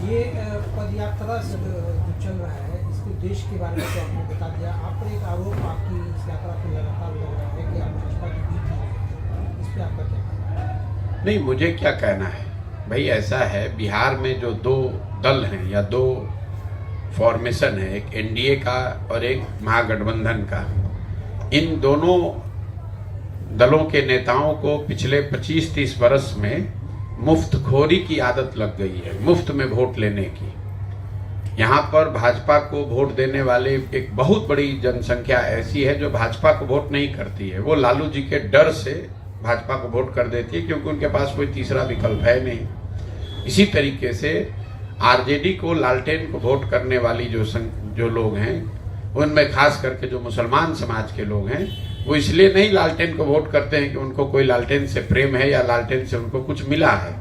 ये पदयात्रा जो चल रहा है, इसके उद्देश्य के बारे में तो आपने बता दिया। आप पर एक आरोप आपकी इस यात्रा पर लगातार लग रहा है कि आप भाजपा की बी टीम है, इस पर आपका क्या कहना है? नहीं, मुझे क्या कहना है भाई, ऐसा है बिहार में जो दो दल हैं या दो फॉर्मेशन है, एक एनडीए का और एक महागठबंधन का, इन दोनों दलों के नेताओं को पिछले 25-30 वर्ष में मुफ्तखोरी की आदत लग गई है, मुफ्त में वोट लेने की। यहाँ पर भाजपा को वोट देने वाले एक बहुत बड़ी जनसंख्या ऐसी है जो भाजपा को वोट नहीं करती है, वो लालू जी के डर से भाजपा को वोट कर देती है, क्योंकि उनके पास कोई तीसरा विकल्प है नहीं। इसी तरीके से आरजेडी को, लालटेन को वोट करने वाली जो लोग हैं, उनमें खास करके जो मुसलमान समाज के लोग हैं, वो इसलिए नहीं लालटेन को वोट करते हैं कि उनको कोई लालटेन से प्रेम है या लालटेन से उनको कुछ मिला है।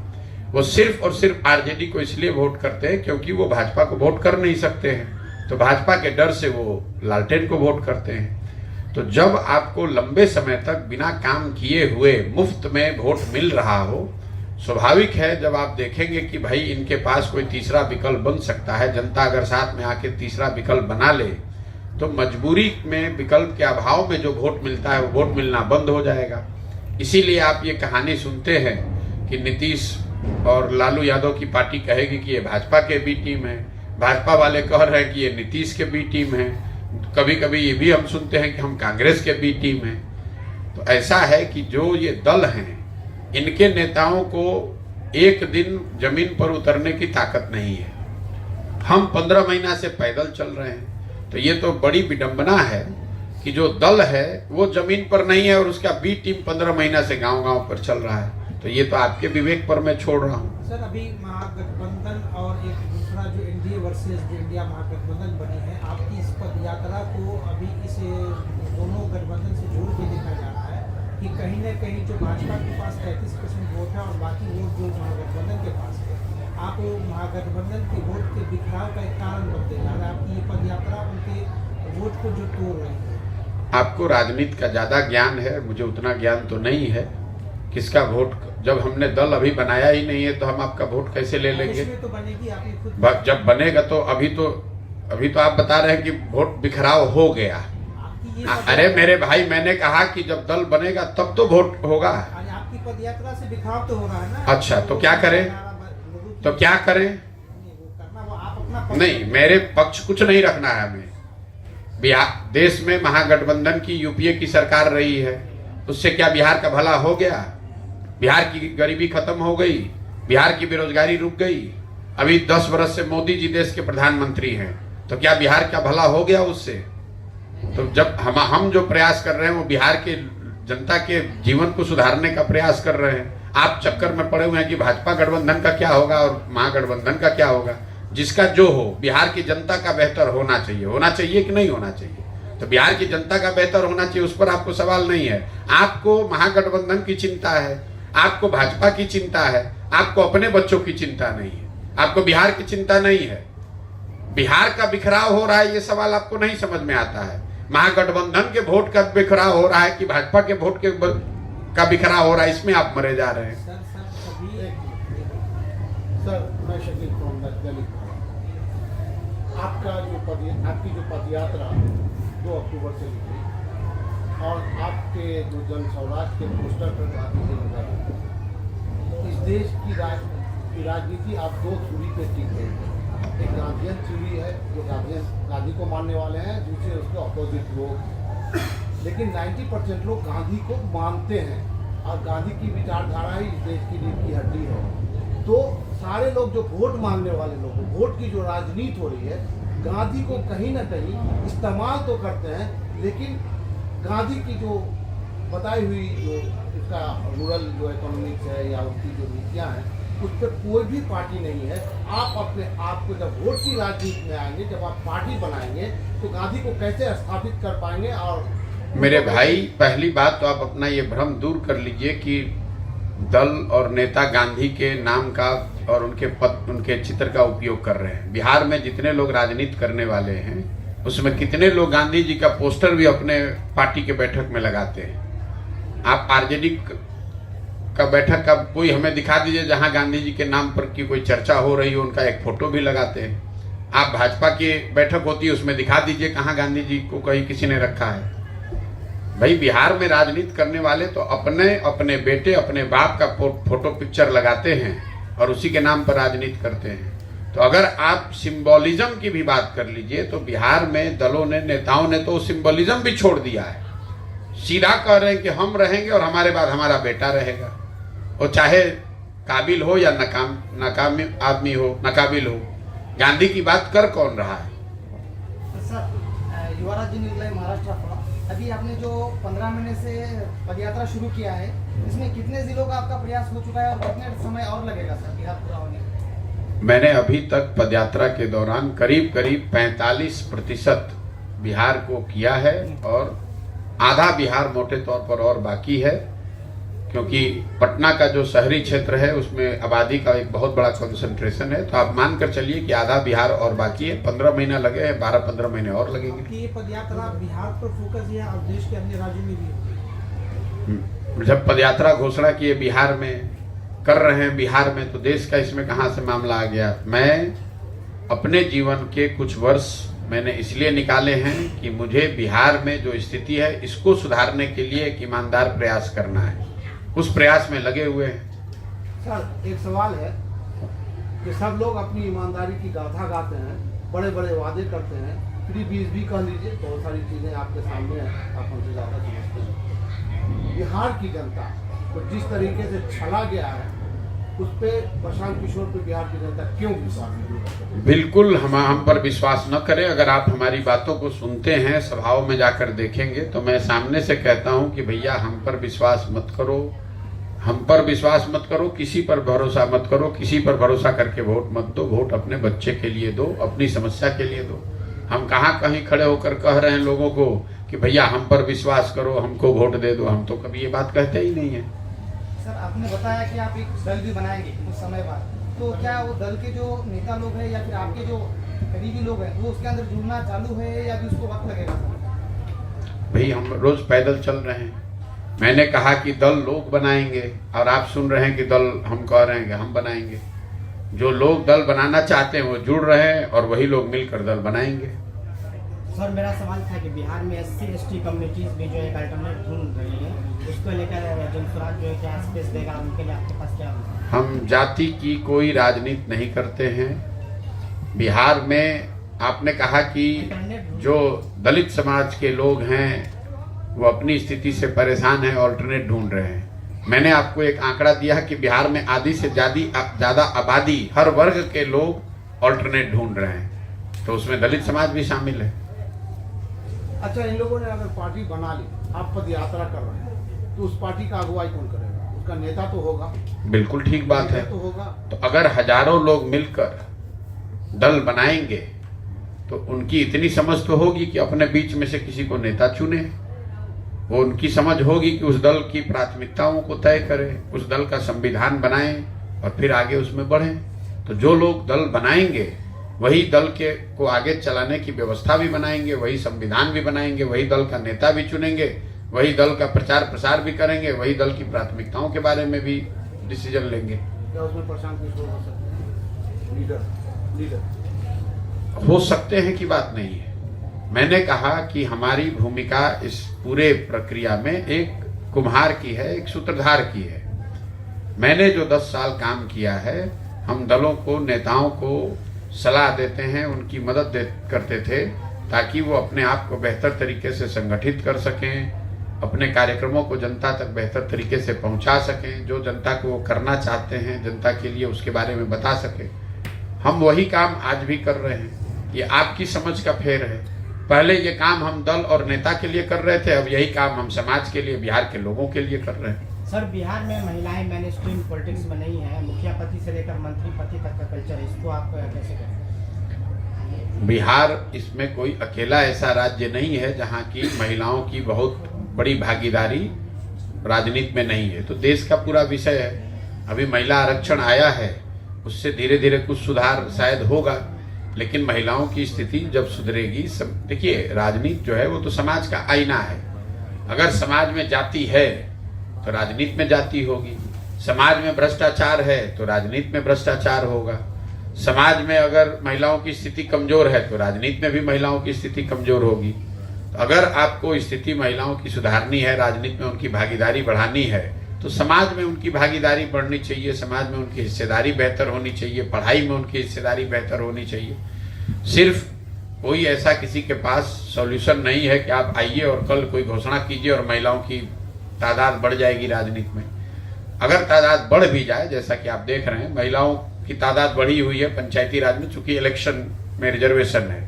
वो सिर्फ और सिर्फ आरजेडी को इसलिए वोट करते हैं क्योंकि वो भाजपा को वोट कर नहीं सकते हैं, तो भाजपा के डर से वो लालटेन को वोट करते हैं। तो जब आपको लंबे समय तक बिना काम किए हुए मुफ्त में वोट मिल रहा हो, स्वाभाविक है जब आप देखेंगे कि भाई इनके पास कोई तीसरा विकल्प बन सकता है, जनता अगर साथ में आके तीसरा विकल्प बना ले तो मजबूरी में, विकल्प के अभाव में जो वोट मिलता है वो वोट मिलना बंद हो जाएगा। इसीलिए आप ये कहानी सुनते हैं कि नीतीश और लालू यादव की पार्टी कहेगी कि ये भाजपा के बी टीम है, भाजपा वाले कह रहे हैं कि ये नीतीश के बी टीम है, कभी कभी ये भी हम सुनते हैं कि हम कांग्रेस के बी टीम है। तो ऐसा है कि जो ये दल हैं, इनके नेताओं को एक दिन जमीन पर उतरने की ताकत नहीं है। हम 15 महीना से पैदल चल रहे हैं, तो ये तो बड़ी विडंबना है कि जो दल है वो जमीन पर नहीं है और उसका बी टीम 15 महीना से गांव-गांव पर चल रहा है। तो ये तो आपके विवेक पर मैं छोड़ रहा हूँ। सर, अभी महागठबंधन और एक दूसरा जो एनडीए वर्सेस जो इंडिया महागठबंधन बनी है, आपकी इस पदयात्रा को अभी इस दोनों गठबंधन से जोड़ के देखा जा रहा है कि कहीं न कहीं जो भाजपा के पास 33% वोट है और बाकी वोट जो महागठबंधन के पास है, आप महागठबंधन के वोट के बिखराव का एक कारण बनते जा रहा है। आपकी ये पदयात्रा उनके वोट को जो तोड़ रही है। आपको राजनीति का ज्यादा ज्ञान है, मुझे उतना ज्ञान तो नहीं है। किसका वोट, जब हमने दल अभी बनाया ही नहीं है तो हम आपका वोट कैसे ले लेंगे? तो बनेगी, आप खुद जब बनेगा तो अभी तो आप बता रहे हैं कि वोट बिखराव हो गया। अरे मेरे भाई, मैंने कहा कि जब दल बनेगा तब तो वोट होगा। आपकी पदयात्रा से बिखराव तो हो रहा है ना। अच्छा, तो क्या करें? तो क्या करें? नहीं, मेरे पक्ष कुछ नहीं रखना है हमें। बिहार देश में महागठबंधन की, यूपीए की सरकार रही है, उससे क्या बिहार का भला हो गया? बिहार की गरीबी खत्म हो गई, बिहार की बेरोजगारी रुक गई। अभी 10 वर्ष से मोदी जी देश के प्रधानमंत्री हैं, तो क्या बिहार का भला हो गया उससे? तो जब हम जो प्रयास कर रहे हैं वो बिहार के जनता के जीवन को सुधारने का प्रयास कर रहे हैं। आप चक्कर में पड़े हुए हैं कि भाजपा गठबंधन का क्या होगा और महागठबंधन का क्या होगा। जिसका जो हो, बिहार की जनता का बेहतर होना चाहिए कि नहीं होना चाहिए? तो बिहार की जनता का बेहतर होना चाहिए, उस पर आपको सवाल नहीं है। आपको महागठबंधन की चिंता है, आपको भाजपा की चिंता है, आपको अपने बच्चों की चिंता नहीं है, आपको बिहार की चिंता नहीं है। बिहार का बिखराव हो रहा है, ये सवाल आपको नहीं समझ में आता है। महागठबंधन के वोट का बिखराव हो रहा है कि भाजपा के वोट का बिखराव हो रहा है, इसमें आप मरे जा रहे हैं। सर, मैं शकील आपकी जो पदयात्रा 2 अक्टूबर से निकली और आपके जो जन स्वराज के पोस्टर पर गांधी जी लगा, इस देश की राजनीति आप 2 थ्योरी पे टिके। एक गांधीयन थ्योरी है जो गांधी को मानने वाले हैं, दूसरे उसके अपोजिट लोग। लेकिन 90% लोग गांधी को मानते हैं और गांधी की विचारधारा ही इस देश की रीढ़ की हड्डी है। तो सारे लोग जो वोट मांगने वाले लोग, वोट की जो राजनीति हो रही है, गांधी को कहीं ना कहीं इस्तेमाल तो करते हैं, लेकिन गांधी की जो बताई हुई जो इसका रूरल जो इकोनॉमिक्स है या उसकी जो नीतियाँ हैं, उस पर कोई भी पार्टी नहीं है। आप अपने आप को जब वोट की राजनीति में आएंगे, जब आप पार्टी बनाएंगे, तो गांधी को कैसे स्थापित कर पाएंगे? और मेरे भाई, पहली बात तो आप अपना ये भ्रम दूर कर लीजिए कि दल और नेता गांधी के नाम का और उनके चित्र का उपयोग कर रहे हैं। बिहार में जितने लोग राजनीति करने वाले हैं उसमें कितने लोग गांधी जी का पोस्टर भी अपने पार्टी के बैठक में लगाते हैं। आप आरजेडी का बैठक का कोई हमें दिखा दीजिए जहां गांधी जी के नाम पर की कोई चर्चा हो रही हो, उनका एक फोटो भी लगाते हैं। आप भाजपा की बैठक होती है उसमें दिखा दीजिए कहां गांधी जी को कहीं किसी ने रखा है। भाई बिहार में राजनीति करने वाले तो अपने बेटे अपने बाप का फोटो पिक्चर लगाते हैं और उसी के नाम पर राजनीति करते हैं। तो अगर आप सिंबोलिज्म की भी बात कर लीजिए तो बिहार में दलों ने, नेताओं ने तो सिंबोलिज्म भी छोड़ दिया है। सीधा कह रहे हैं कि हम रहेंगे और हमारे बाद हमारा बेटा रहेगा, वो चाहे काबिल हो या नाकाम आदमी हो, नाकाबिल हो। गांधी की बात कर कौन रहा है? सर, युवराज जी निकला है महाराष्ट्र। अभी आपने जो 15 महीने से पदयात्रा शुरू किया है, इसमें कितने जिलों का आपका प्रयास हो चुका है और कितने समय और लगेगा सर बिहार पूरा होने में? मैंने अभी तक पदयात्रा के दौरान करीब 45% बिहार को किया है और आधा बिहार मोटे तौर पर और बाकी है, क्योंकि पटना का जो शहरी क्षेत्र है उसमें आबादी का एक बहुत बड़ा कंसंट्रेशन है। तो आप मानकर चलिए कि आधा बिहार और बाकी है। 15 महीना लगे हैं, 12-15 महीने और लगेंगे। कि ये पदयात्रा बिहार पर फोकस है और देश के अन्य राज्यों में भी? जब पदयात्रा घोषणा किए बिहार में कर रहे हैं बिहार में, तो देश का इसमें कहां से मामला आ गया? मैं अपने जीवन के कुछ वर्ष मैंने इसलिए निकाले हैं कि मुझे बिहार में जो स्थिति है इसको सुधारने के लिए एक ईमानदार प्रयास करना है। उस प्रयास में लगे हुए हैं। सर, एक सवाल है कि सब लोग अपनी ईमानदारी की गाथा गाते हैं, बड़े बड़े वादे करते हैं, फ्री बीज भी कह लीजिए, बहुत सारी चीजें आपके सामने हैं, आप हमसे ज्यादा समझते हैं। बिहार की जनता को जिस तरीके से छला गया है उस पे प्रशांत किशोर पे बिहार की जनता क्यों विश्वास नहीं करती? बिल्कुल हम पर विश्वास न करें। अगर आप हमारी बातों को सुनते हैं, सभाओं में जाकर देखेंगे, तो मैं सामने से कहता हूं कि भैया हम पर विश्वास मत करो, हम पर विश्वास मत करो, किसी पर भरोसा मत करो, किसी पर भरोसा करके वोट मत दो। वोट अपने बच्चे के लिए दो, अपनी समस्या के लिए दो। हम कहाँ कहीं खड़े होकर कह रहे हैं लोगों को कि भैया हम पर विश्वास करो, हमको वोट दे दो। हम तो कभी ये बात कहते ही नहीं है। सर, आपने बताया कि आप एक दल भी बनाएंगे कुछ समय बाद, तो क्या वो दल के जो नेता लोग हैं या फिर आपके जो करीबी लोग हैं वो उसके अंदर जुड़ना चालू है या भी उसको वक्त लगेगा? सर भाई हम रोज पैदल चल रहे हैं। मैंने कहा कि दल लोग बनाएंगे और आप सुन रहे हैं कि दल हम कह रहे हैं कि हम बनाएंगे। जो लोग दल बनाना चाहते हैं वो जुड़ रहे हैं और वही लोग मिलकर दल बनाएंगे। सर, मेरा सवाल था कि बिहार में SC/ST कम्युनिटीज भी जो एक अल्टरनेट ढूंढ रही है, उसको लेकर जनसुराज जो है क्या स्पेस देगा, उनके लिए आपके पास क्या? हम जाति की कोई राजनीति नहीं करते हैं। बिहार में आपने कहा कि जो दलित समाज के लोग हैं वो अपनी स्थिति से परेशान हैं, ऑल्टरनेट ढूंढ रहे हैं। मैंने आपको एक आंकड़ा दिया कि बिहार में आधी से ज्यादा आबादी, हर वर्ग के लोग ऑल्टरनेट ढूंढ रहे हैं, तो उसमें दलित समाज भी शामिल है। अच्छा, इन लोगों ने अगर पार्टी बना ली, आप पद यात्रा कर रहे हैं, तो उस पार्टी का अगुवाई कौन करेगा? उसका नेता तो होगा। बिल्कुल ठीक बात है। तो होगा। तो अगर हजारों लोग मिलकर दल बनाएंगे तो उनकी इतनी समझ तो होगी कि अपने बीच में से किसी को नेता चुने। वो उनकी समझ होगी कि उस दल की प्राथमिकताओं को तय करें, उस दल का संविधान बनाएं और फिर आगे उसमें बढ़ें। तो जो लोग दल बनाएंगे वही दल को आगे चलाने की व्यवस्था भी बनाएंगे, वही संविधान भी बनाएंगे, वही दल का नेता भी चुनेंगे, वही दल का प्रचार प्रसार भी करेंगे, वही दल की प्राथमिकताओं के बारे में भी डिसीजन लेंगे। क्या उसमें प्रशांत किशोर हो सकते हैं लीडर? हो सकते हैं की बात नहीं है। मैंने कहा कि हमारी भूमिका इस पूरे प्रक्रिया में एक कुम्हार की है, एक सूत्रधार की है। मैंने जो 10 साल काम किया है, हम दलों को, नेताओं को सलाह देते हैं, उनकी मदद करते थे ताकि वो अपने आप को बेहतर तरीके से संगठित कर सकें, अपने कार्यक्रमों को जनता तक बेहतर तरीके से पहुंचा सकें, जो जनता को वो करना चाहते हैं जनता के लिए उसके बारे में बता सकें। हम वही काम आज भी कर रहे हैं। ये आपकी समझ का फेर है। पहले ये काम हम दल और नेता के लिए कर रहे थे, अब यही काम हम समाज के लिए, बिहार के लोगों के लिए कर रहे हैं। सर, बिहार में महिलाएं मेन स्ट्रीम पॉलिटिक्स में नहीं है, मुखिया पति से लेकर मंत्री पति तक का कल्चर है, इसको आप कैसे करें? बिहार इसमें कोई अकेला ऐसा राज्य नहीं है जहाँ की महिलाओं की बहुत बड़ी भागीदारी राजनीति में नहीं है। तो देश का पूरा विषय है। अभी महिला आरक्षण आया है, उससे धीरे धीरे कुछ सुधार शायद होगा, लेकिन महिलाओं की स्थिति जब सुधरेगी, देखिए राजनीति जो है वो तो समाज का आईना है। अगर समाज में जाति है तो राजनीति में जाति होगी, समाज में भ्रष्टाचार है तो राजनीति में भ्रष्टाचार होगा, समाज में अगर महिलाओं की स्थिति कमजोर है तो राजनीति में भी महिलाओं की स्थिति कमजोर होगी। तो अगर आपको स्थिति महिलाओं की सुधारनी है, राजनीति में उनकी भागीदारी बढ़ानी है, तो समाज में उनकी भागीदारी बढ़नी चाहिए, समाज में उनकी हिस्सेदारी बेहतर होनी चाहिए, पढ़ाई में उनकी हिस्सेदारी बेहतर होनी चाहिए। सिर्फ कोई ऐसा किसी के पास सॉल्यूशन नहीं है कि आप आइए और कल कोई घोषणा कीजिए और महिलाओं की तादाद बढ़ जाएगी राजनीति में। अगर तादाद बढ़ भी जाए, जैसा कि आप देख रहे हैं महिलाओं की तादाद बढ़ी हुई है पंचायती राज में, चूंकि इलेक्शन में रिजर्वेशन है,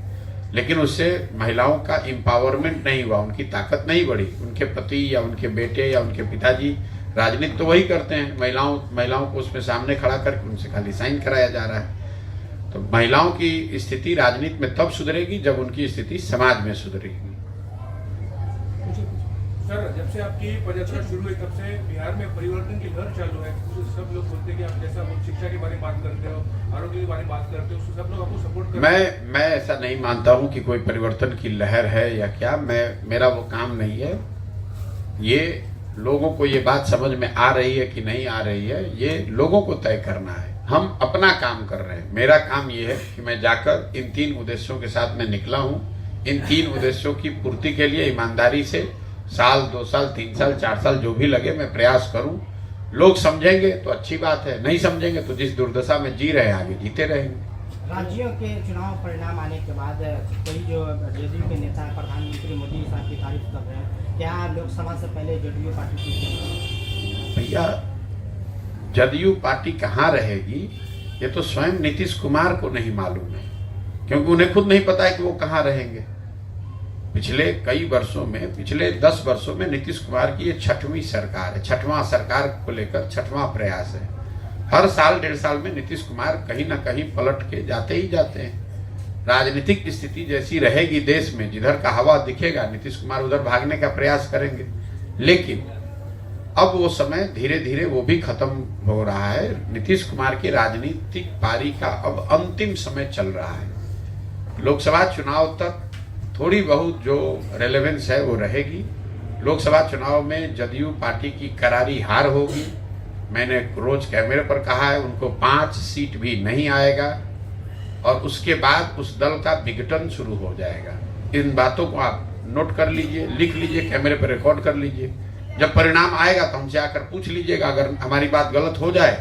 लेकिन उससे महिलाओं का एम्पावरमेंट नहीं हुआ, उनकी ताकत नहीं बढ़ी। उनके पति या उनके बेटे या उनके पिताजी राजनीति तो वही करते हैं, महिलाओं को उसमें सामने खड़ा करके उनसे खाली साइन कराया जा रहा है। तो महिलाओं की स्थिति राजनीति में तब सुधरेगी जब उनकी स्थिति समाज में सुधरेगी। सर, जब से आपकी पदयात्रा शुरू हुई तब से बिहार में परिवर्तन की लहर चालू है। सब लोग बोलते हैं कि आप जैसा शिक्षा के बारे में बात करते हो, आरोग्य के बारे में बात करते हो, सब लोग आपको सपोर्ट करते हैं। मैं ऐसा नहीं मानता हूं कि कोई परिवर्तन की लहर है या क्या, मेरा वो काम नहीं है। ये लोगों को ये बात समझ में आ रही है कि नहीं आ रही है, ये लोगों को तय करना है। हम अपना काम कर रहे हैं। मेरा काम ये है कि मैं जाकर इन 3 उद्देश्यों के साथ मैं निकला हूं। इन 3 उद्देश्यों की पूर्ति के लिए ईमानदारी से साल, 2 साल, 3 साल, 4 साल जो भी लगे मैं प्रयास करूं। लोग समझेंगे तो अच्छी बात है, नहीं समझेंगे तो जिस दुर्दशा में जी रहे हैं आगे जीते रहेंगे। राज्यों के चुनाव परिणाम आने के बाद कई जो जदयू के नेता प्रधानमंत्री मोदी साहब की तारीफ कर रहे हैं, क्या लोकसभा से पहले जदयू पार्टी की? भैया, जदयू पार्टी कहाँ रहेगी ये तो स्वयं नीतीश कुमार को नहीं मालूम है, क्योंकि उन्हें खुद नहीं पता है कि वो कहाँ रहेंगे। पिछले कई वर्षों में, पिछले 10 वर्षों में नीतीश कुमार की ये 6वीं सरकार है। 6वां सरकार को लेकर 6वां प्रयास है। हर साल 1.5 साल में नीतीश कुमार कहीं ना कहीं पलट के जाते ही जाते हैं। राजनीतिक स्थिति जैसी रहेगी देश में, जिधर का हवा दिखेगा नीतीश कुमार उधर भागने का प्रयास करेंगे। लेकिन अब वो समय धीरे धीरे वो भी खत्म हो रहा है। नीतीश कुमार की राजनीतिक पारी का अब अंतिम समय चल रहा है। लोकसभा चुनाव तक थोड़ी बहुत जो रेलेवेंस है वो रहेगी। लोकसभा चुनाव में जदयू पार्टी की करारी हार होगी। मैंने रोज कैमरे पर कहा है, उनको 5 सीट भी नहीं आएगा और उसके बाद उस दल का विघटन शुरू हो जाएगा। इन बातों को आप नोट कर लीजिए, लिख लीजिए, कैमरे पर रिकॉर्ड कर लीजिए। जब परिणाम आएगा तो हमसे आकर पूछ लीजिएगा। अगर हमारी बात गलत हो जाए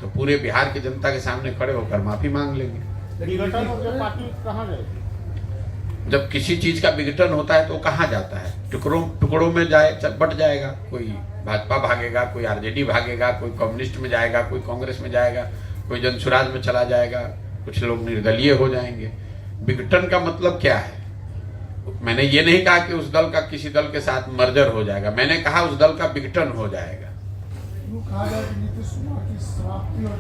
तो पूरे बिहार की जनता के सामने खड़े होकर माफी मांग लेंगे। विघटन होकर पार्टी कहाँ जाएगी? जब किसी चीज का विघटन होता है तो कहाँ जाता है? टुकड़ों में बट जाएगा। कोई भाजपा भागेगा, कोई आरजेडी भागेगा, कोई कम्युनिस्ट में जाएगा, कोई कांग्रेस में जाएगा, कोई जनसुराज में चला जाएगा, कुछ लोग निर्दलीय हो जाएंगे। विघटन का मतलब क्या है? मैंने ये नहीं कहा कि उस दल का किसी दल के साथ मर्जर हो जाएगा, मैंने कहा उस दल का विघटन हो जाएगा। कहा जाए कि नीतीश कुमार की समाप्ति और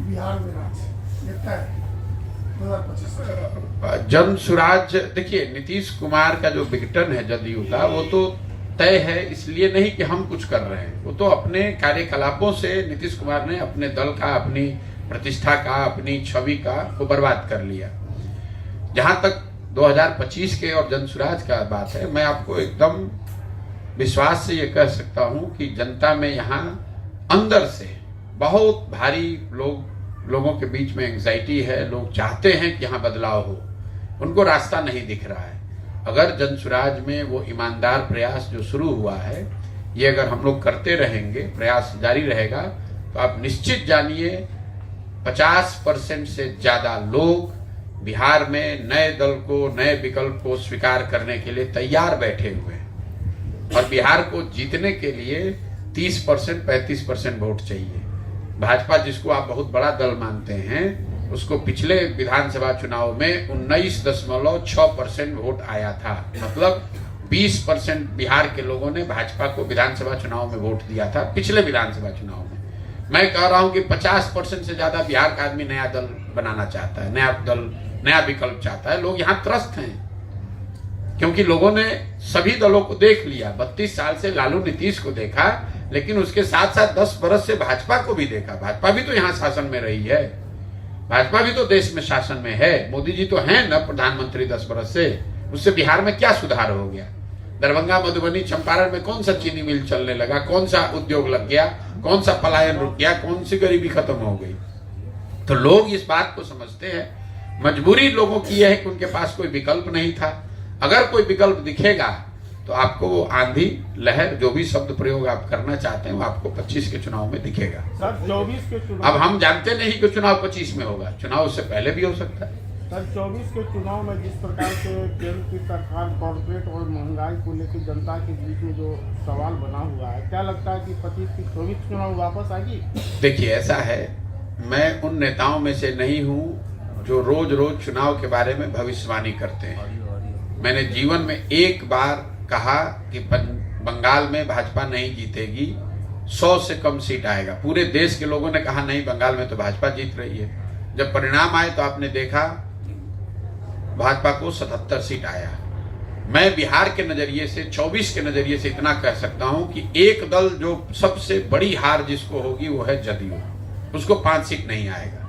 बिहार में लगता है 2025 जन सुराज। देखिए, नीतीश कुमार का जो विघटन है जदयू का, वो तो तय है। इसलिए नहीं कि हम कुछ कर रहे हैं, वो तो अपने कार्यकलापों से नीतीश कुमार ने अपने दल का, अपनी प्रतिष्ठा का, अपनी छवि का को बर्बाद कर लिया। जहां तक 2025 के और जनसुराज का बात है, मैं आपको एकदम विश्वास से ये कह सकता हूं कि जनता में यहाँ अंदर से बहुत भारी लोगों के बीच में एंग्जाइटी है। लोग चाहते हैं कि यहाँ बदलाव हो, उनको रास्ता नहीं दिख रहा है। अगर जनसुराज में वो ईमानदार प्रयास जो शुरू हुआ है, ये अगर हम लोग करते रहेंगे, प्रयास जारी रहेगा, तो आप निश्चित जानिए 50% से ज्यादा लोग बिहार में नए दल को, नए विकल्प को स्वीकार करने के लिए तैयार बैठे हुए हैं। और बिहार को जीतने के लिए 30%, 35% वोट चाहिए। भाजपा, जिसको आप बहुत बड़ा दल मानते हैं, उसको पिछले विधानसभा चुनाव में 19.6% वोट आया था। मतलब 20% बिहार के लोगों ने भाजपा को विधानसभा चुनाव में वोट दिया था, पिछले विधानसभा चुनाव में। मैं कह रहा हूं कि 50% से ज्यादा बिहार का आदमी नया दल बनाना चाहता है, नया दल, नया विकल्प चाहता है। लोग यहाँ त्रस्त हैं क्योंकि लोगों ने सभी दलों को देख लिया। 32 साल से लालू नीतीश को देखा, लेकिन उसके साथ साथ 10 बरस से भाजपा को भी देखा। भाजपा भी तो यहाँ शासन में रही है। भाजपा भी तो देश में शासन में है, मोदी जी तो हैं न प्रधानमंत्री 10 वर्ष से, उससे बिहार में क्या सुधार हो गया? दरभंगा, मधुबनी, चंपारण में कौन सा चीनी मिल चलने लगा, कौन सा उद्योग लग गया, कौन सा पलायन रुक गया, कौन सी गरीबी खत्म हो गई? तो लोग इस बात को समझते हैं। मजबूरी लोगों की यह है कि उनके पास कोई विकल्प नहीं था। अगर कोई विकल्प दिखेगा तो आपको वो आंधी लहर जो भी शब्द प्रयोग आप करना चाहते हैं वो आपको 25 के चुनाव में दिखेगा। सर 24 के चुनाव, अब हम जानते नहीं कि चुनाव 25 में होगा, चुनाव उससे पहले भी हो सकता है। सर 24 के चुनाव में जिस प्रकार से केंद्र की सरकार कॉर्पोरेट और महंगाई को लेकर जनता के बीच में जो सवाल बना हुआ है, क्या लगता है कि 25 की 24 चुनाव वापस आएगी? देखिए ऐसा है, मैं उन नेताओं में से नहीं हूं जो रोज रोज चुनाव के बारे में भविष्यवाणी करते हैं। मैंने जीवन में एक बार कहा कि बंगाल में भाजपा नहीं जीतेगी, 100 से कम सीट आएगा। पूरे देश के लोगों ने कहा नहीं, बंगाल में तो भाजपा जीत रही है। जब परिणाम आए तो आपने देखा भाजपा को 77 सीट आया। मैं बिहार के नजरिए से, 24 के नजरिए से इतना कह सकता हूं कि एक दल जो सबसे बड़ी हार जिसको होगी वो है जदयू, उसको 5 सीट नहीं आएगा।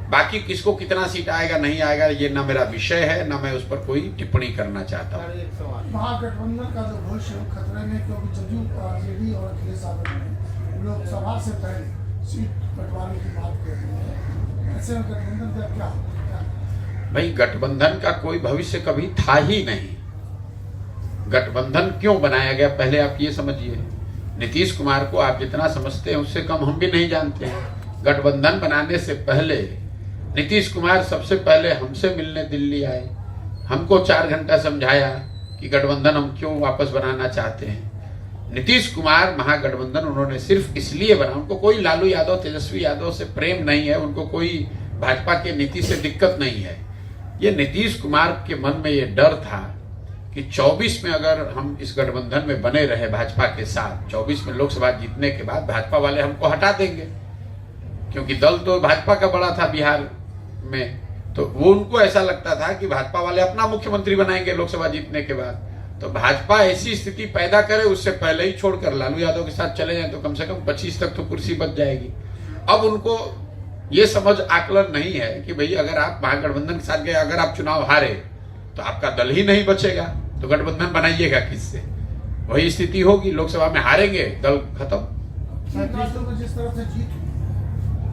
बाकी किसको कितना सीट आएगा नहीं आएगा ये ना मेरा विषय है, ना मैं उस पर कोई टिप्पणी करना चाहता हूँ। महागठबंधन का जो भविष्य खतरे में, क्योंकि जदयू, आरजेडी और अखिलेश यादव ने लोकसभा से पहले सीट बंटवारे की बात कर रही है, ऐसे में गठबंधन का क्या होगा? भाई गठबंधन का कोई भविष्य कभी था ही नहीं। गठबंधन क्यों बनाया गया पहले आप ये समझिए। नीतीश कुमार को आप जितना समझते हैं उससे कम हम भी नहीं जानते हैं। गठबंधन बनाने से पहले नीतीश कुमार सबसे पहले हमसे मिलने दिल्ली आए, हमको 4 घंटा समझाया कि गठबंधन हम क्यों वापस बनाना चाहते हैं। नीतीश कुमार महागठबंधन उन्होंने सिर्फ इसलिए बना, उनको कोई लालू यादव, तेजस्वी यादव से प्रेम नहीं है, उनको कोई भाजपा के नीति से दिक्कत नहीं है। ये नीतीश कुमार के मन में ये डर था कि 24 में अगर हम इस गठबंधन में बने रहे भाजपा के साथ, 24 में लोकसभा जीतने के बाद भाजपा वाले हमको हटा देंगे, क्योंकि दल तो भाजपा का बड़ा था बिहार में। तो वो उनको ऐसा लगता था कि भाजपा वाले अपना मुख्यमंत्री बनाएंगे लोकसभा जीतने के बाद। तो भाजपा ऐसी स्थिति पैदा करे उससे पहले ही छोड़कर लालू यादव के साथ चले जाए तो कम से कम 25 तक तो कुर्सी बच जाएगी। अब उनको ये समझ आकलन नहीं है कि भाई अगर आप महागठबंधन के साथ गए, अगर आप चुनाव हारे तो आपका दल ही नहीं बचेगा, तो गठबंधन बनाइएगा किससे? वही स्थिति होगी, लोकसभा में हारेंगे, दल खत्म। जिस तरह से जीत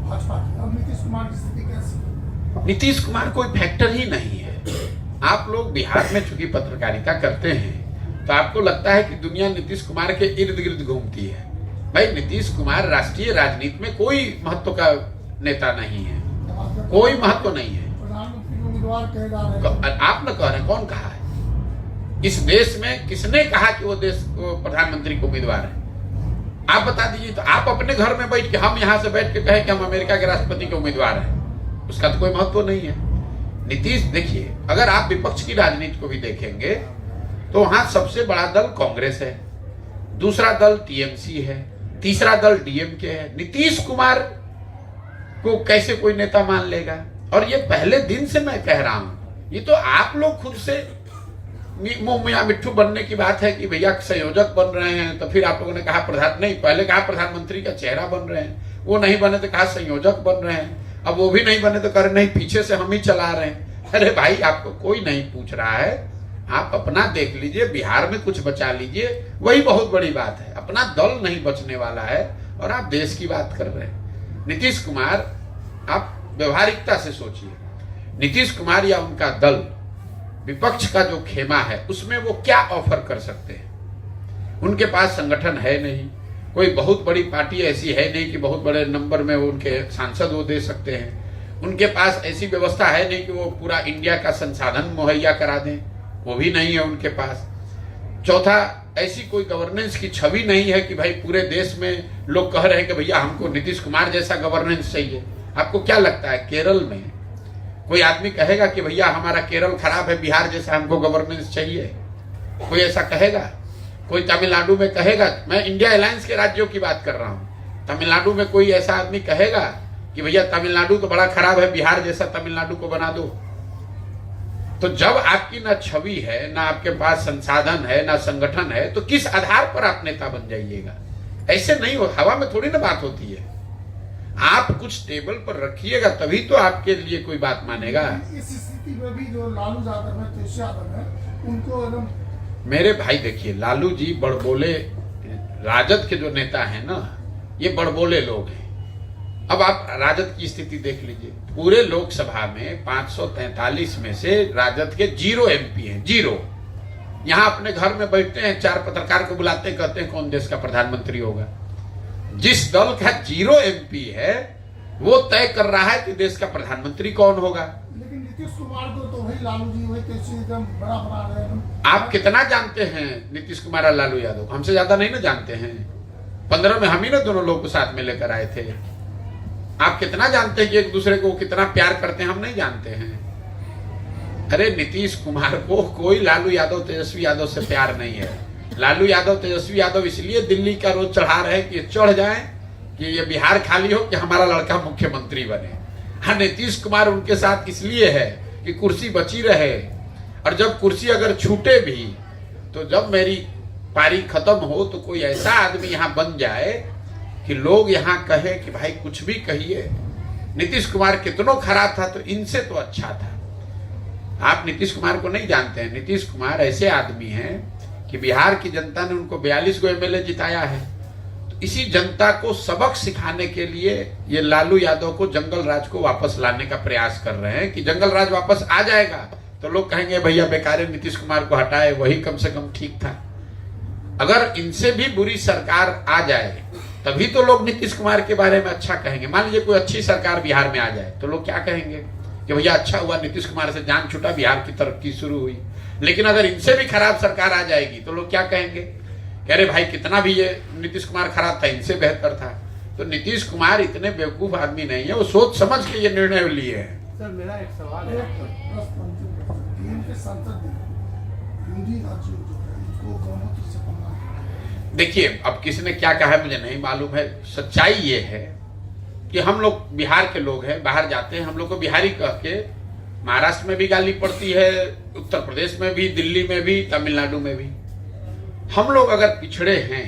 भाजपा की, अब नीतीश कुमार की स्थिति कैसी? नीतीश कुमार कोई फैक्टर ही नहीं है। आप लोग बिहार में चूंकि पत्रकारिता करते हैं तो आपको लगता है कि दुनिया नीतीश कुमार के इर्द गिर्द घूमती है। भाई नीतीश कुमार राष्ट्रीय राजनीति में कोई महत्व का नेता नहीं है, कोई महत्व नहीं है। प्रधानमंत्री उम्मीदवार कहे जा रहे हैं। आप न कह रहे हैं, कौन कहा है? इस देश में किसने कहा कि वो देश प्रधानमंत्री को उम्मीदवार है? आप बता दीजिए। तो आप अपने घर में बैठ के, हम यहाँ से बैठ के कहें कि हम अमेरिका के राष्ट्रपति के उम्मीदवार हैं, उसका तो कोई महत्व नहीं है। नीतीश, देखिए अगर आप विपक्ष की राजनीति को भी देखेंगे तो वहां सबसे बड़ा दल कांग्रेस है, दूसरा दल टीएमसी है, तीसरा दल डीएमके है। नीतीश कुमार को कैसे कोई नेता मान लेगा? और ये पहले दिन से मैं कह रहा हूं, ये तो आप लोग खुद से मुंह मियां मिट्ठू बनने की बात है कि भैया संयोजक बन रहे हैं, तो फिर आप लोगों ने कहा पहले कहा प्रधानमंत्री का चेहरा बन रहे हैं, वो नहीं बने तो कहा संयोजक बन रहे हैं, अब वो भी नहीं बने तो कर नहीं पीछे से हम ही चला रहे हैं। अरे भाई आपको कोई नहीं पूछ रहा है, आप अपना देख लीजिए, बिहार में कुछ बचा लीजिए, वही बहुत बड़ी बात है। अपना दल नहीं बचने वाला है और आप देश की बात कर रहे हैं। नीतीश कुमार, आप व्यवहारिकता से सोचिए, नीतीश कुमार या उनका दल विपक्ष का जो खेमा है उसमें वो क्या ऑफर कर सकते हैं? उनके पास संगठन है नहीं, कोई बहुत बड़ी पार्टी ऐसी है नहीं कि बहुत बड़े नंबर में उनके सांसद वो दे सकते हैं। उनके पास ऐसी व्यवस्था है नहीं कि वो पूरा इंडिया का संसाधन मुहैया करा दें, वो भी नहीं है उनके पास। चौथा, ऐसी कोई गवर्नेंस की छवि नहीं है कि भाई पूरे देश में लोग कह रहे हैं कि भैया हमको नीतीश कुमार जैसा गवर्नेंस चाहिए। आपको क्या लगता है केरल में कोई आदमी कहेगा कि भैया हमारा केरल खराब है, बिहार जैसा हमको गवर्नेंस चाहिए? कोई ऐसा कहेगा? कोई तमिलनाडु में कहेगा? मैं इंडिया अलायंस के राज्यों की बात कर रहा हूं। तमिलनाडु में कोई ऐसा आदमी कहेगा कि भैया तमिलनाडु तो बड़ा खराब है, बिहार जैसा तमिलनाडु को बना दो? तो जब आपकी ना छवि है, ना आपके पास संसाधन है, ना संगठन है, तो किस आधार पर आप नेता बन जाइएगा? ऐसे नहीं हो, हवा में थोड़ी ना बात होती है। आप कुछ टेबल पर रखिएगा तभी तो आपके लिए कोई बात मानेगा। इस स्थिति में भी जो लालू यादव है, तेजस्वी यादव है, उनको एकदम मेरे भाई देखिए, लालू जी बड़बोले, राजद के जो नेता हैं ना, ये बड़बोले लोग हैं। अब आप राजद की स्थिति देख लीजिए, पूरे लोकसभा में 543 में से राजद के 0 MP हैं, 0। यहाँ अपने घर में बैठते हैं, 4 पत्रकार को बुलाते हैं, कहते हैं कौन देश का प्रधानमंत्री होगा। जिस दल का 0 MP है वो तय कर रहा है कि देश का प्रधानमंत्री कौन होगा। लेकिन नीतीश कुमार को तो वही लालू जी वही तेजस्वी एकदम बड़ा बना रहे हैं। आप कितना जानते हैं नीतीश कुमार और लालू यादव? हमसे ज्यादा नहीं ना जानते हैं। 15 में हम ही ना दोनों लोग को साथ में लेकर आए थे। आप कितना जानते हैं कि एक दूसरे को कितना प्यार करते हैं? हम नहीं जानते हैं। अरे नीतीश कुमार को कोई लालू यादव तेजस्वी यादव से प्यार नहीं है। लालू यादव तेजस्वी यादव इसलिए दिल्ली का रोज चढ़ा रहे कि चढ़ जाए कि ये बिहार खाली हो कि हमारा लड़का मुख्यमंत्री बने। हाँ, नीतीश कुमार उनके साथ इसलिए है कि कुर्सी बची रहे, और जब कुर्सी अगर छूटे भी तो जब मेरी पारी खत्म हो तो कोई ऐसा आदमी यहाँ बन जाए कि लोग यहाँ कहे कि भाई कुछ भी कहिए, नीतीश कुमार कितनों खराब था तो इनसे तो अच्छा था। आप नीतीश कुमार को नहीं जानते हैं। नीतीश कुमार ऐसे आदमी हैं कि बिहार की जनता ने उनको 42 को MLA जिताया है। तो इसी जनता को सबक सिखाने के लिए ये लालू यादव को जंगल राज को वापस लाने का प्रयास कर रहे हैं कि जंगल राज वापस आ जाएगा तो लोग कहेंगे भैया बेकार नीतीश कुमार को हटाए, वही कम से कम ठीक था। अगर इनसे भी बुरी सरकार आ जाए तभी तो लोग नीतीश कुमार के बारे में अच्छा कहेंगे। मान लीजिए कोई अच्छी सरकार बिहार में आ जाए तो लोग क्या कहेंगे कि भैया अच्छा हुआ नीतीश कुमार से जान छूटा, बिहार की तरक्की शुरू हुई। लेकिन अगर इनसे भी खराब सरकार आ जाएगी तो लोग क्या कहेंगे कि अरे भाई कितना भी ये नीतीश कुमार खराब था, इनसे बेहतर था। तो नीतीश कुमार इतने बेवकूफ आदमी नहीं है, वो सोच समझ के ये निर्णय लिए हैं। सर मेरा एक सवाल है, के सांसद हिंदी राज्य जो है उसको गौमूत्र से पन्ना। देखिए, अब किसने क्या कहा है मुझे नहीं मालूम है। सच्चाई ये है कि हम लोग बिहार के लोग हैं, बाहर जाते हैं, हम लोग को बिहारी कह के महाराष्ट्र में भी गाली पड़ती है, उत्तर प्रदेश में भी, दिल्ली में भी, तमिलनाडु में भी। हम लोग अगर पिछड़े हैं,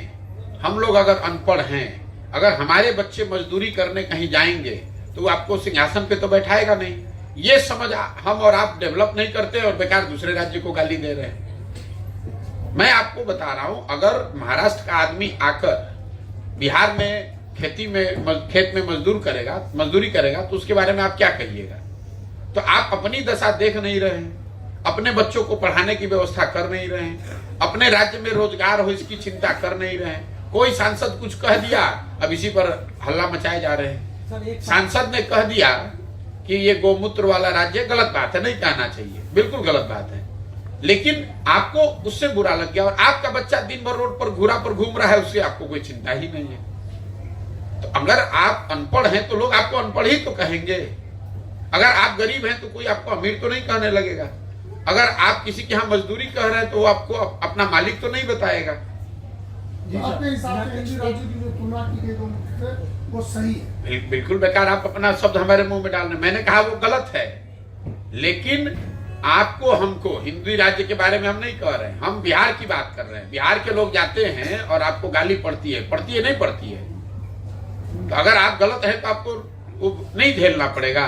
हम लोग अगर अनपढ़ हैं, अगर हमारे बच्चे मजदूरी करने कहीं जाएंगे तो वो आपको सिंहासन पे तो बैठाएगा नहीं। ये समझ हम और आप डेवलप नहीं करते और बेकार दूसरे राज्य को गाली दे रहे हैं। मैं आपको बता रहा हूं, अगर महाराष्ट्र का आदमी आकर बिहार में खेत में मजदूरी करेगा तो उसके बारे में आप क्या कहिएगा? तो आप अपनी दशा देख नहीं रहे हैं, अपने बच्चों को पढ़ाने की व्यवस्था कर नहीं रहे हैं, अपने राज्य में रोजगार हो इसकी चिंता कर नहीं रहे हैं। कोई सांसद कुछ कह दिया, अब इसी पर हल्ला मचाए जा रहे हैं। सांसद ने कह दिया कि ये गोमूत्र वाला राज्य, गलत बात है, नहीं कहना चाहिए, बिल्कुल गलत बात है। लेकिन आपको उससे बुरा लग गया और आपका बच्चा दिन भर रोड पर घूरा पर घूम रहा है, उससे आपको कोई चिंता ही नहीं है। तो अगर आप अनपढ़ हैं तो लोग आपको अनपढ़ ही तो कहेंगे। अगर आप गरीब हैं तो कोई आपको अमीर तो नहीं कहने लगेगा। अगर आप किसी के यहाँ मजदूरी कह रहे हैं तो वो आपको अपना मालिक तो नहीं बताएगा। अपने हिसाब से हिंदी राज्य की जो तुलना की गई गौमूत्र वो सही है। बिल्कुल बेकार आप अपना शब्द हमारे मुंह में डाल रहे हैं। मैंने कहा वो गलत है, लेकिन आपको हमको हिंदी राज्य के बारे में हम नहीं कह रहे हैं, हम बिहार की बात कर रहे हैं। बिहार के लोग जाते हैं और आपको गाली पड़ती है नहीं पड़ती है। तो अगर आप गलत हैं तो आपको वो नहीं झेलना पड़ेगा।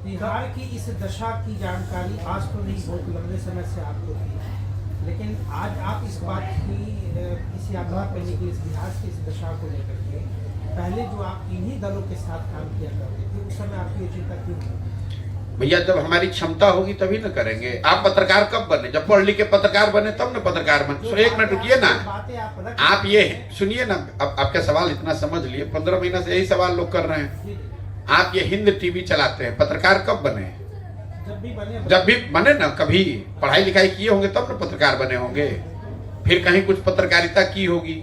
बिहार की इस दशा की जानकारी आज तो नहीं, बहुत लंबे समय से आपको थी, लेकिन आज आप इस बात की इस यात्रा पर निकले, इस बिहार की इस दशा को लेकर के, पहले जो आप इन्हीं दलों के साथ काम किया करते थे उस समय आपकी चिंता क्यों थी? भैया जब हमारी क्षमता होगी तभी न करेंगे। आप पत्रकार कब बने? जब पढ़ लिख के पत्रकार बने तब न पत्रकार बने। तो एक मिनट रुकिए ना, आप ये सुनिए ना। अब आपका सवाल इतना समझ लिए, 15 महीना से यही सवाल लोग कर रहे हैं। आप ये हिंद टीवी चलाते हैं, पत्रकार कब बने? जब भी बने ना, कभी पढ़ाई लिखाई किए होंगे तब न पत्रकार बने होंगे। फिर कहीं कुछ पत्रकारिता की होगी,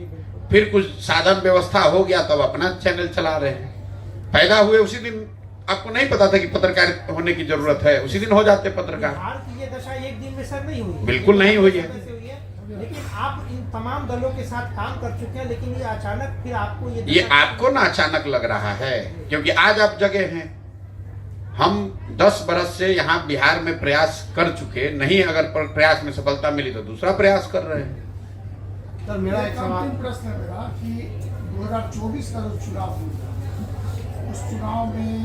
फिर कुछ साधन व्यवस्था हो गया तब अपना चैनल चला रहे हैं। पैदा हुए उसी दिन आपको नहीं पता था कि पत्रकार होने की जरूरत है, उसी दिन हो जाते पत्रकार। बिहार की ये दशा एक दिन में सर नहीं हुई, बिल्कुल नहीं हुई है। लेकिन आप इन तमाम दलों के साथ काम कर चुके हैं, लेकिन ये अचानक फिर आपको ये आपको ना अचानक लग रहा है क्योंकि आज आप जगह हैं। हम 10 बरस से यहाँ बिहार में प्रयास कर चुके नहीं, अगर प्रयास में सफलता मिली तो दूसरा प्रयास कर रहे हैं। सर मेरा एक सवाल, अंतिम प्रश्न है मेरा कि 2024 का जो चुनाव होगा उस चुनाव में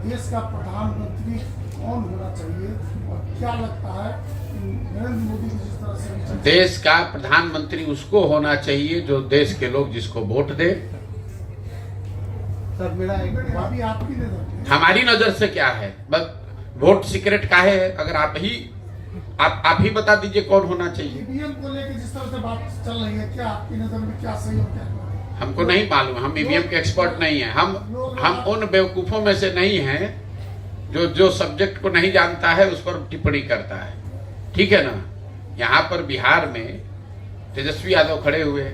देश का प्रधानमंत्री कौन होना चाहिए और क्या लगता है कि नरेंद्र मोदी की जिस तरह से देश का प्रधानमंत्री उसको होना चाहिए जो देश के लोग जिसको वोट दे। सर मेरा एक अभी आपकी नजर में हमारी नजर से क्या है, बस वोट सीक्रेट काहे है? अगर आप ही बता दीजिए कौन होना चाहिए। ईवीएम को लेकर जिस तरह से बात चल रही है, क्या आपकी नजर में क्या सही और क्या गलत? हमको नहीं मालूम, हम ईवीएम के एक्सपर्ट नहीं हैं। हम उन बेवकूफों में से नहीं हैं जो सब्जेक्ट को नहीं जानता है उस पर टिप्पणी करता है, ठीक है ना। यहाँ पर बिहार में तेजस्वी यादव खड़े हुए,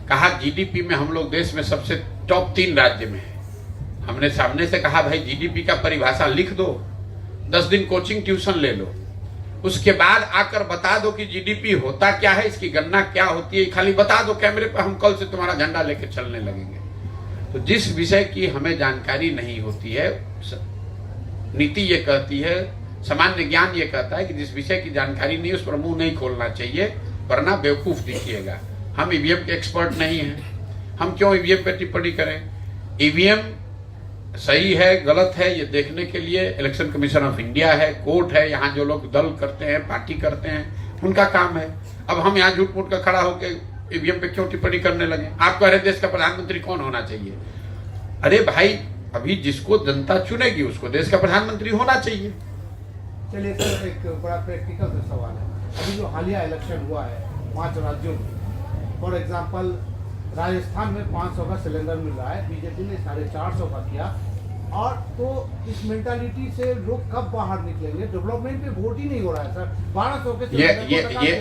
कहा जीडीपी में हम लोग देश में सबसे टॉप 3 राज्य में है। हमने सामने से कहा भाई जीडीपी का परिभाषा लिख दो, 10 दिन कोचिंग ट्यूशन ले लो, उसके बाद आकर बता दो कि जीडीपी होता क्या है, इसकी गणना क्या होती है, खाली बता दो कैमरे पर, हम कल से तुम्हारा झंडा लेके चलने लगेंगे। तो जिस विषय की हमें जानकारी नहीं होती है, नीति ये कहती है, सामान्य ज्ञान ये कहता है कि जिस विषय की जानकारी नहीं उस पर मुंह नहीं खोलना चाहिए, वरना बेवकूफ दिखिएगा। हम ईवीएम के एक्सपर्ट नहीं हैं, हम क्यों ईवीएम पे टिप्पणी करें? ईवीएम सही है गलत है ये देखने के लिए इलेक्शन कमीशन ऑफ इंडिया है, कोर्ट है, यहाँ जो लोग दल करते हैं, पार्टी करते हैं, उनका काम है। अब हम यहाँ झूठ मूठ का खड़ा होकर ईवीएम पे क्यों टिप्पणी करने लगे? आप कह रहे देश का प्रधानमंत्री कौन होना चाहिए? अरे भाई, अभी जिसको जनता चुनेगी उसको देश का प्रधानमंत्री होना चाहिए। चलिए सर, एक बड़ा प्रैक्टिकल सवाल है। अभी जो हालिया इलेक्शन हुआ है 5 राज्यों में, फॉर एग्जांपल राजस्थान में 500 का सिलेंडर मिल रहा है, बीजेपी ने 450 का किया, और तो इस मेंटालिटी से लोग कब बाहर निकलेंगे? डेवलपमेंट पे वोट ही नहीं हो रहा है सर। 1200 के ये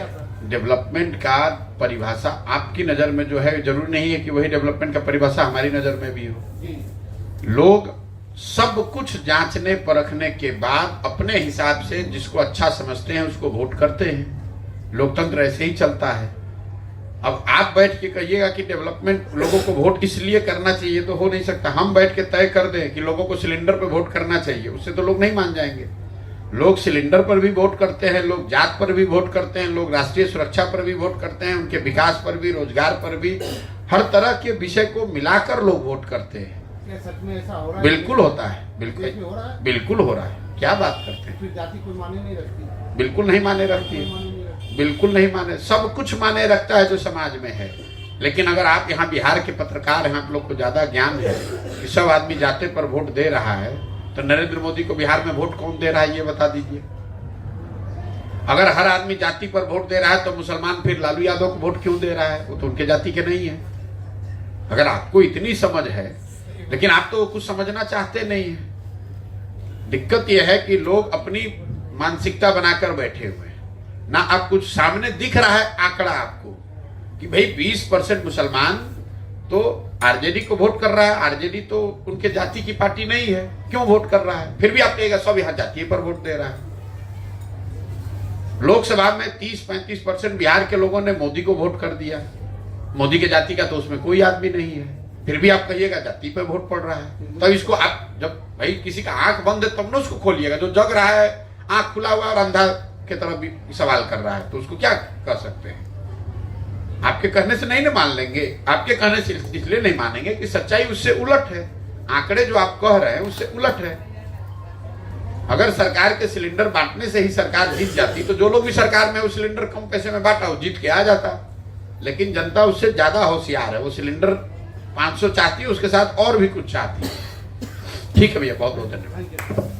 डेवलपमेंट का परिभाषा आपकी नजर में जो है, जरूरी नहीं है कि वही डेवलपमेंट का परिभाषा हमारी नजर में भी हो। लोग सब कुछ जांचने परखने के बाद अपने हिसाब से जिसको अच्छा समझते हैं उसको वोट करते हैं। लोकतंत्र ऐसे ही चलता है। अब आप बैठ के कहिएगा कि डेवलपमेंट लोगों को वोट इसलिए करना चाहिए, तो हो नहीं सकता। हम बैठ के तय कर दें कि लोगों को सिलेंडर पे वोट करना चाहिए, उससे तो लोग नहीं मान जाएंगे। लोग सिलेंडर पर भी वोट करते हैं, लोग जात पर भी वोट करते हैं, लोग राष्ट्रीय सुरक्षा पर भी वोट करते हैं, उनके विकास पर भी, रोजगार पर भी, हर तरह के विषय को मिलाकर लोग वोट करते हैं। सच में ऐसा हो रहा है? बिल्कुल होता है, बिल्कुल हो रहा है, बिल्कुल हो रहा है। क्या बात करते हैं? फिर जाति कोई माने नहीं रखती? बिल्कुल नहीं माने रखती है, बिल्कुल नहीं माने, सब कुछ माने रखता है जो समाज में है। लेकिन अगर आप यहाँ बिहार के पत्रकार हैं, आप लोग को ज्यादा ज्ञान है कि सब आदमी जाते पर वोट दे रहा है, तो नरेंद्र मोदी को बिहार में वोट कौन दे रहा है ये बता दीजिए। अगर हर आदमी जाति पर वोट दे रहा है तो मुसलमान फिर लालू यादव को वोट क्यों दे रहा है? वो तो उनके जाति के नहीं है। अगर आपको इतनी समझ है, लेकिन आप तो कुछ समझना चाहते नहीं है। दिक्कत यह है कि लोग अपनी मानसिकता बनाकर बैठे हुए हैं ना। अब कुछ सामने दिख रहा है आंकड़ा आपको कि भाई 20% मुसलमान तो आरजेडी को वोट कर रहा है। आरजेडी तो उनके जाति की पार्टी नहीं है, क्यों वोट कर रहा है? फिर भी आप कहेगा सब यहाँ जाति पर वोट दे रहा है। लोकसभा में 30-35% बिहार के लोगों ने मोदी को वोट कर दिया। मोदी के जाति का तो उसमें कोई आदमी नहीं है, फिर भी आप कहिएगा जाति पे वोट पड़ रहा है। तब इसको आप, जब भाई किसी का आंख बंद है तब ना उसको खोलिएगा। जो जग रहा है, आंख खुला हुआ और अंधा के तरफ भी सवाल कर रहा है, तो उसको क्या कर सकते हैं? आपके कहने से नहीं ना मान लेंगे। आपके कहने से इसलिए नहीं मानेंगे कि सच्चाई उससे उलट है। आंकड़े जो आप कह रहे हैं उससे उलट है। अगर सरकार के सिलेंडर बांटने से ही सरकार जीत जाती तो जो लोग भी सरकार में वो सिलेंडर कम पैसे में बांटा वो जीत के आ जाता। लेकिन जनता उससे ज्यादा होशियार है। वो सिलेंडर 500 चाहती है, उसके साथ और भी कुछ चाहती है। ठीक है भैया, बहुत बहुत धन्यवाद।